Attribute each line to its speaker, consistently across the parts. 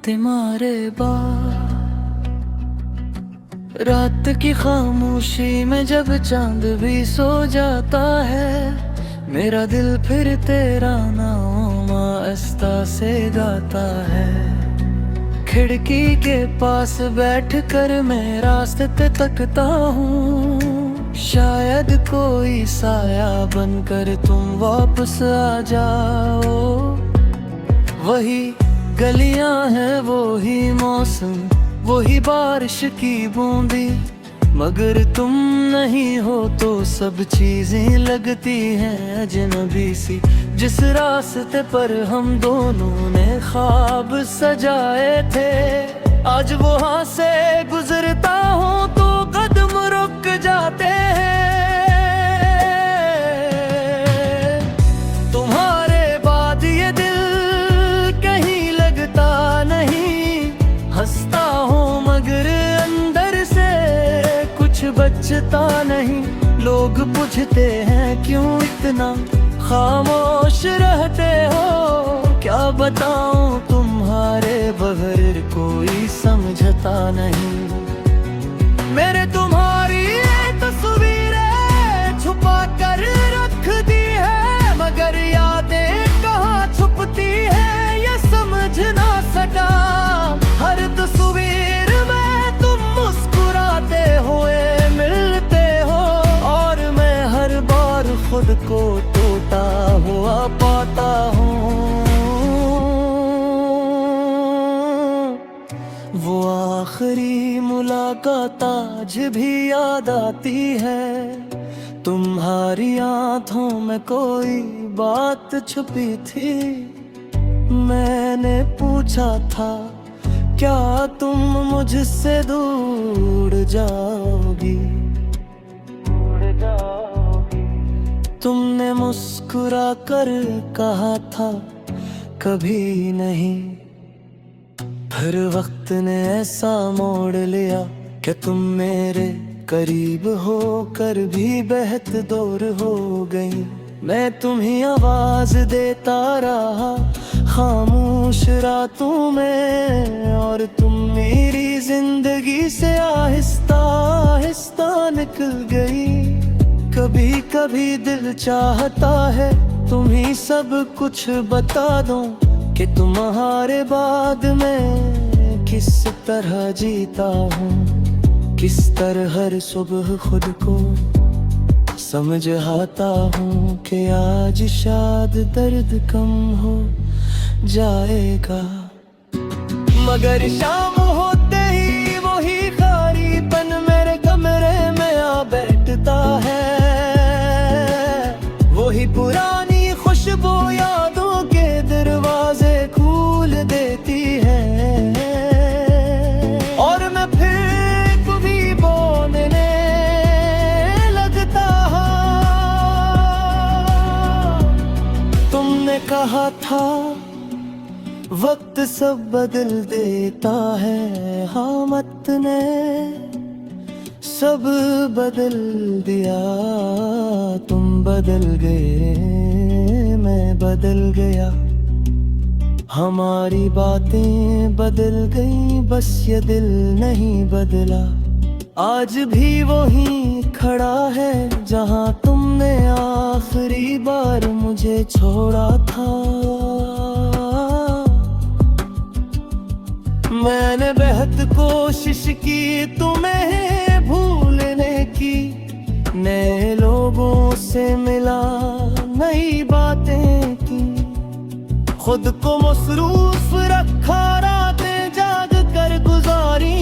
Speaker 1: तुम्हारे बाद रात की खामोशी में जब चांद भी सो जाता है, मेरा दिल फिर तेरा नाम आहिस्ता से गाता है। खिड़की के पास बैठकर मैं रास्ते तकता हूँ, शायद कोई साया बनकर तुम वापस आ जाओ। वही गलियां हैं, वही मौसम, वही बारिश की बूंदी, मगर तुम नहीं हो तो सब चीजें लगती हैं अजनबी सी। जिस रास्ते पर हम दोनों ने ख्वाब सजाए थे, आज वहां से गुजरता हूँ तो कदम रुक जाते हैं। तुम्हारे बाद ये दिल कहीं लगता नहीं, हंसता हूँ मगर अंदर से कुछ बचता नहीं। लोग पूछते हैं क्यों इतना खामोश रहते हो, क्या बताऊं तुम्हारे बगैर कोई समझता नहीं। मेरे तुम्हारी तस्वीरें छुपा कर रख दी है, मगर यादें कहाँ छुपती है ये समझ ना सका। हर तस्वीर में तुम मुस्कुराते हुए मिलते हो, और मैं हर बार खुद को टूटा हुआ पाता हूँ। वो आखिरी मुलाकात आज भी याद आती है, तुम्हारी आंखों में कोई बात छुपी थी। मैंने पूछा था क्या तुम मुझसे दूर जाओगी। तुमने मुस्कुरा कर कहा था कभी नहीं, हर वक्त ने ऐसा मोड़ लिया कि तुम मेरे करीब होकर भी बेहद दूर हो गई। मैं तुम्हें आवाज देता रहा खामोश रातों में, और तुम मेरी जिंदगी से आहिस्ता आहिस्ता निकल गई। कभी कभी दिल चाहता है तुम्हें सब कुछ बता दूं कि तुम्हारे बाद मैं किस तरह जीता हूँ, किस तरह हर सुबह खुद को समझाता हूँ कि आज शायद दर्द कम हो जाएगा। मगर शाम होते ही वही खालीपन मेरे कमरे में आ बैठता है। वही पुरानी खुशबू यादों के दरवाजे खोल देती है, और मैं फिर कभी बोलने लगता हूँ। तुमने कहा था वक्त सब बदल देता है, हाँ मत ने सब बदल दिया। तुम बदल गए, मैं बदल गया, हमारी बातें बदल गई, बस ये दिल नहीं बदला। आज भी वही खड़ा है जहाँ तुमने आखिरी बार मुझे छोड़ा था। मैंने बेहद कोशिश की तुम्हें भूलने की, नए लोगों से मिला, नई बातें की, खुद को मसरूफ रखा, रातें जाग कर गुजारी।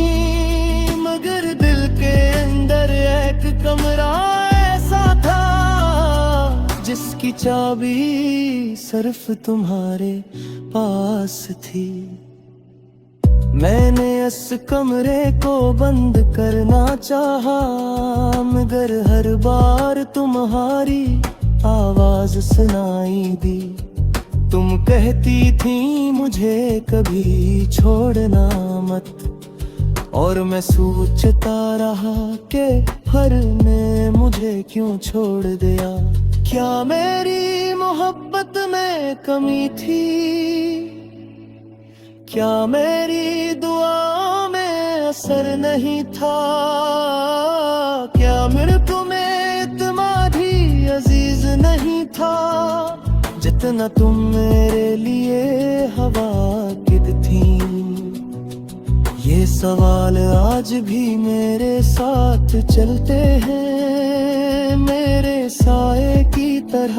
Speaker 1: मगर दिल के अंदर एक कमरा ऐसा था जिसकी चाबी सिर्फ तुम्हारे पास थी। मैंने इस कमरे को बंद करना चाहा, मगर हर बार तुम्हारी आवाज सुनाई दी। तुम कहती थी मुझे कभी छोड़ना मत, और मैं सोचता रहा कि हर ने मुझे क्यों छोड़ दिया। क्या मेरी मोहब्बत में कमी थी, क्या मेरी दुआ में असर नहीं था, क्या मेरे तुम्हें इत्मीनान अजीज नहीं था, जितना तुम मेरे लिए हवाकिद थी। ये सवाल आज भी मेरे साथ चलते हैं, मेरे साए की तरह,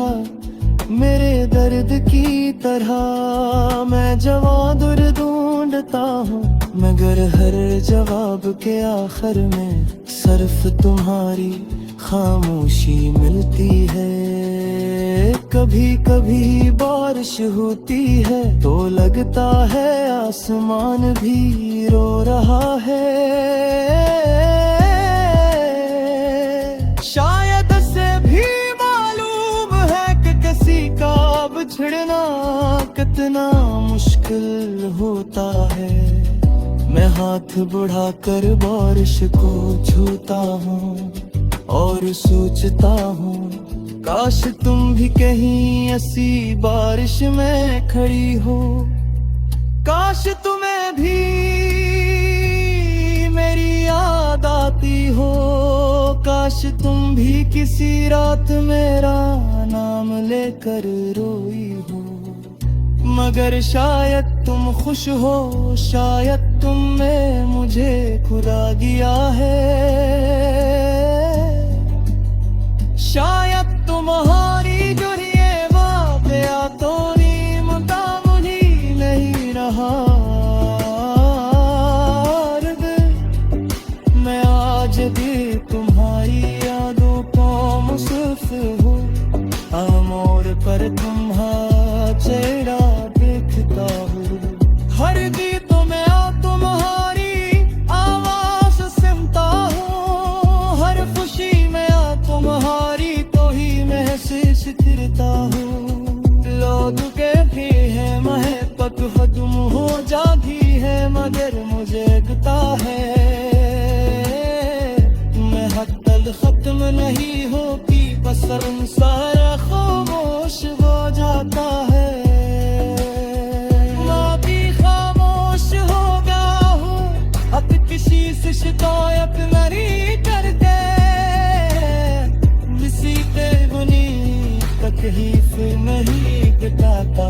Speaker 1: मेरे दर्द की तरह। मैं जवाब ढूंढता हूँ, मगर हर जवाब के आखिर में सिर्फ तुम्हारी खामोशी मिलती है। कभी कभी बारिश होती है तो लगता है आसमान भी रो रहा है। शायद से भी मालूम है कि किसी का बिछड़ना कितना मुश्किल होता है। मैं हाथ बढ़ाकर बारिश को छूता हूँ और सोचता हूँ, काश तुम भी कहीं ऐसी बारिश में खड़ी हो, काश तुम्हें भी मेरी याद आती हो, काश तुम भी किसी रात मेरा नाम लेकर रोई हो। मगर शायद तुम खुश हो, शायद तुमने मुझे खुदा दिया है, शायद तुम्हारी जो ये वाक़या तो नीमता मुझे नहीं रहा। मैं आज भी तुम्हारी यादों को मुसफ़िर हूँ, आमोर पर तुम्हारा चेहरा देखता हूँ। हर गीतों में तुम्हारी आवाज़ सुनता हूँ, हर खुशी में तुम्हारी तो ही महसूस करता हूँ। लोग कहते हैं महबत खत्म हो जाती है, मगर मुझे लगता है महबत खत्म नहीं होती, बस सारा खामोश हो जाता है। मैं भी खामोश हो गया हूँ, अब किसी से शिकायत नहीं करते, किसी पे बुनी तकलीफ नहीं बताता।